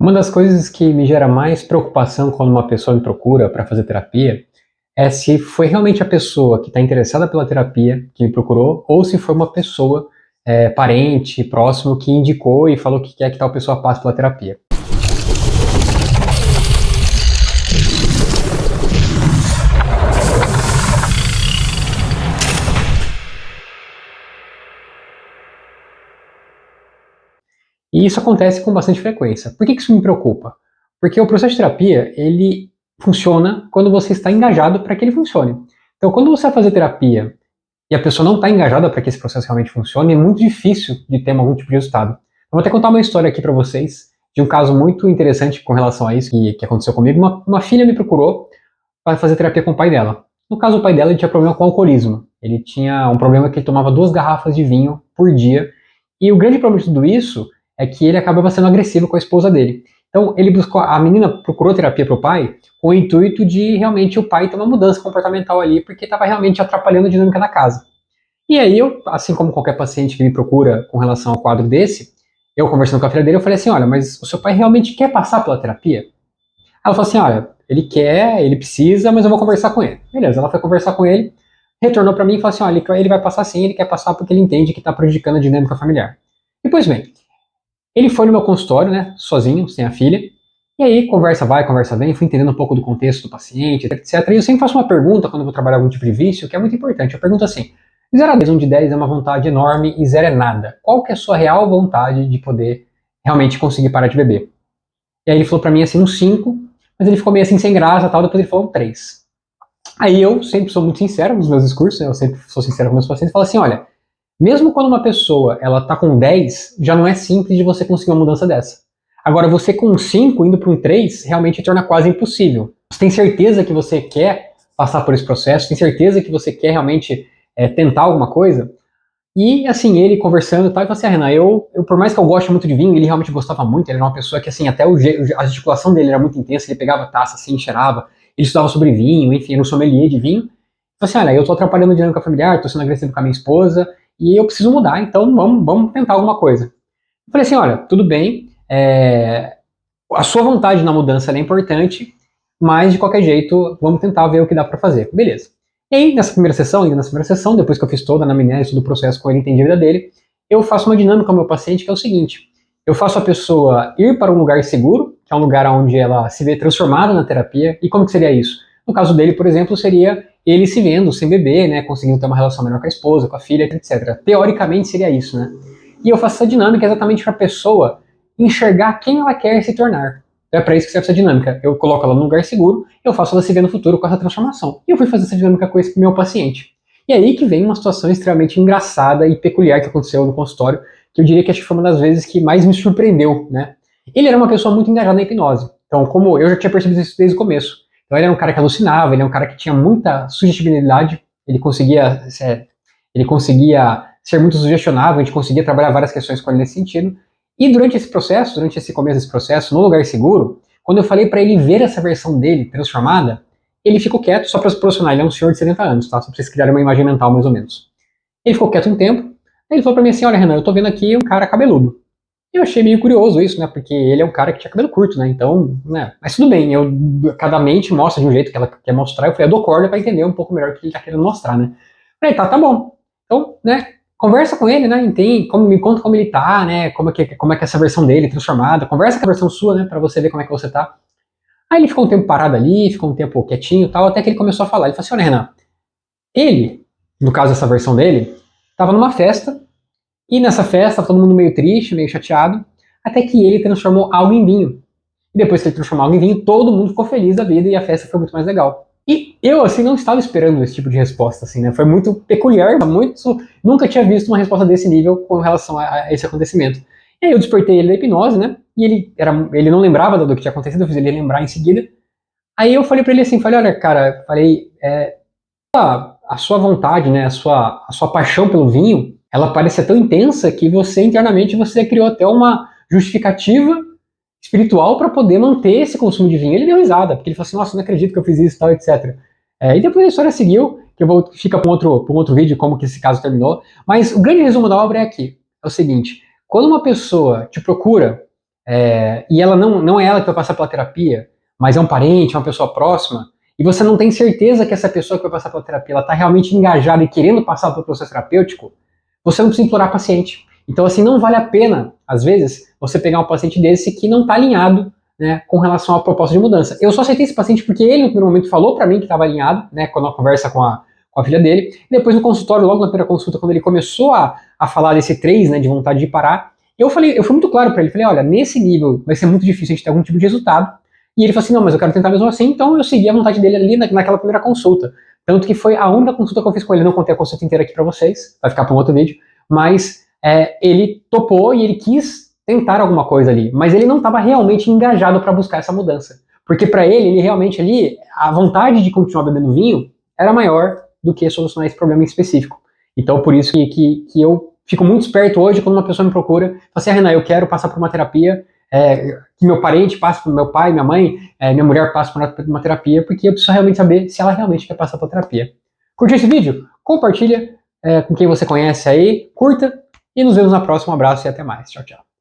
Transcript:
Uma das coisas que me gera mais preocupação quando uma pessoa me procura para fazer terapia é se foi realmente a pessoa que está interessada pela terapia que me procurou ou se foi uma pessoa, parente, próximo, que indicou e falou que quer que tal pessoa passe pela terapia. E isso acontece com bastante frequência. Por que isso me preocupa? Porque o processo de terapia, ele funciona quando você está engajado para que ele funcione. Então, quando você vai fazer terapia e a pessoa não está engajada para que esse processo realmente funcione, é muito difícil de ter algum tipo de resultado. Eu vou até contar uma história aqui para vocês de um caso muito interessante com relação a isso que aconteceu comigo. Uma filha me procurou para fazer terapia com o pai dela. No caso, o pai dela ele tinha problema com alcoolismo. Ele tinha um problema que ele tomava 2 garrafas de vinho por dia. E o grande problema de tudo isso é que ele acabava sendo agressivo com a esposa dele. Então, a menina procurou terapia para o pai com o intuito de realmente o pai ter uma mudança comportamental ali, porque estava realmente atrapalhando a dinâmica da casa. E aí eu, assim como qualquer paciente que me procura com relação ao quadro desse, eu conversando com a filha dele, eu falei assim, olha, mas o seu pai realmente quer passar pela terapia? Ela falou assim, olha, ele quer, ele precisa, mas eu vou conversar com ele. Beleza, ela foi conversar com ele, retornou para mim e falou assim, olha, ele vai passar sim, ele quer passar porque ele entende que está prejudicando a dinâmica familiar. E pois bem, ele foi no meu consultório, né, sozinho, sem a filha, e aí conversa vai, conversa vem, fui entendendo um pouco do contexto do paciente, etc. E eu sempre faço uma pergunta quando eu vou trabalhar algum tipo de vício, que é muito importante. Eu pergunto assim, 0 a 10, 1 de 10 é uma vontade enorme e 0 é nada. Qual que é a sua real vontade de poder realmente conseguir parar de beber? E aí ele falou pra mim assim, um 5, mas ele ficou meio assim sem graça e tal, depois ele falou um 3. Aí eu sempre sou muito sincero nos meus discursos, né, eu sempre sou sincero com meus pacientes e falo assim, olha, mesmo quando uma pessoa ela tá com 10, já não é simples de você conseguir uma mudança dessa. Agora, você com um 5 indo para um 3, realmente torna quase impossível. Você tem certeza que você quer passar por esse processo? Tem certeza que você quer realmente tentar alguma coisa? E assim, ele conversando e tal, ele falou assim, Renan, por mais que eu goste muito de vinho, ele realmente gostava muito, ele era uma pessoa que assim, até a articulação dele era muito intensa, ele pegava a taça assim, cheirava, ele estudava sobre vinho, enfim, era um sommelier de vinho. Ele falou assim, olha, eu tô atrapalhando a dinâmica familiar, tô sendo agressivo com a minha esposa, e eu preciso mudar, então vamos tentar alguma coisa. Eu falei assim, olha, tudo bem, a sua vontade na mudança é importante, mas de qualquer jeito, vamos tentar ver o que dá para fazer. Beleza. E aí, ainda nessa primeira sessão, depois que eu fiz toda a anamnese, todo o processo com ele, entendi a vida dele, eu faço uma dinâmica com o meu paciente que é o seguinte, eu faço a pessoa ir para um lugar seguro, que é um lugar onde ela se vê transformada na terapia, e como que seria isso? No caso dele, por exemplo, seria ele se vendo sem beber, né, conseguindo ter uma relação melhor com a esposa, com a filha, etc. Teoricamente seria isso, né? E eu faço essa dinâmica exatamente para a pessoa enxergar quem ela quer se tornar. Então é para isso que serve essa dinâmica. Eu coloco ela num lugar seguro, eu faço ela se ver no futuro com essa transformação. E eu fui fazer essa dinâmica com esse meu paciente. E aí que vem uma situação extremamente engraçada e peculiar que aconteceu no consultório, que eu diria que acho que foi uma das vezes que mais me surpreendeu, né? Ele era uma pessoa muito engajada na hipnose. Então, como eu já tinha percebido isso desde o começo. Então, ele era um cara que alucinava, ele é um cara que tinha muita sugestibilidade, ele conseguia ser muito sugestionável, a gente conseguia trabalhar várias questões com ele nesse sentido. E durante esse processo, durante esse começo desse processo, no lugar seguro, quando eu falei para ele ver essa versão dele transformada, ele ficou quieto, só para se posicionar, ele é um senhor de 70 anos, tá? Só para vocês criarem uma imagem mental, mais ou menos. Ele ficou quieto um tempo, aí ele falou para mim assim, olha Renan, eu tô vendo aqui um cara cabeludo. Eu achei meio curioso isso, né, porque ele é um cara que tinha cabelo curto, né, então, né, mas tudo bem, cada mente mostra de um jeito que ela quer mostrar, eu fui a do corda para entender um pouco melhor o que ele tá querendo mostrar, né. Falei, tá bom. Então, né, conversa com ele, né, entende, me conta como ele tá, né, como é que é essa versão dele transformada, conversa com a versão sua, né, para você ver como é que você tá. Aí ele ficou um tempo parado ali, ficou um tempo quietinho e tal, até que ele começou a falar. Ele falou assim, olha Renan, ele, no caso essa versão dele, tava numa festa, e nessa festa todo mundo meio triste, meio chateado, até que ele transformou algo em vinho. E depois que ele transformou algo em vinho, todo mundo ficou feliz da vida e a festa foi muito mais legal. E eu, assim, não estava esperando esse tipo de resposta, assim, né? Foi muito peculiar, nunca tinha visto uma resposta desse nível com relação a esse acontecimento. E aí eu despertei ele da hipnose, né? E ele não lembrava do que tinha acontecido, eu fiz ele lembrar em seguida. Aí eu falei pra ele assim, olha, cara, a sua vontade, né, a sua paixão pelo vinho, ela parece ser tão intensa que você internamente você criou até uma justificativa espiritual para poder manter esse consumo de vinho. Ele deu risada, porque ele falou assim, nossa, não acredito que eu fiz isso, tal, etc. E depois a história seguiu, que fica para um outro vídeo como que esse caso terminou. Mas o grande resumo da obra é aqui, é o seguinte, quando uma pessoa te procura e ela não é ela que vai passar pela terapia, mas é um parente, uma pessoa próxima, e você não tem certeza que essa pessoa que vai passar pela terapia, ela está realmente engajada e querendo passar pelo processo terapêutico, você não precisa implorar paciente. Então, assim, não vale a pena, às vezes, você pegar um paciente desse que não está alinhado, né, com relação à proposta de mudança. Eu só aceitei esse paciente porque ele, no primeiro momento, falou para mim que estava alinhado, né, quando eu conversa com a filha dele, e depois no consultório, logo na primeira consulta, quando ele começou a falar desse 3, né, de vontade de parar, eu fui muito claro para ele, falei, olha, nesse nível vai ser muito difícil a gente ter algum tipo de resultado, e ele falou assim, não, mas eu quero tentar mesmo assim, então eu segui a vontade dele ali naquela primeira consulta. Tanto que foi a única consulta que eu fiz com ele, não contei a consulta inteira aqui para vocês, vai ficar para um outro vídeo, mas ele topou e ele quis tentar alguma coisa ali, mas ele não estava realmente engajado para buscar essa mudança. Porque para ele realmente ali, a vontade de continuar bebendo vinho era maior do que solucionar esse problema em específico. Então, por isso que eu fico muito esperto hoje quando uma pessoa me procura, fala assim, Renan, eu quero passar por uma terapia, que meu parente passe por meu pai, minha mãe, minha mulher passe por uma terapia, porque eu preciso realmente saber se ela realmente quer passar por terapia. Curtiu esse vídeo? Compartilha com quem você conhece aí, curta, e nos vemos na próxima. Um abraço e até mais. Tchau, tchau.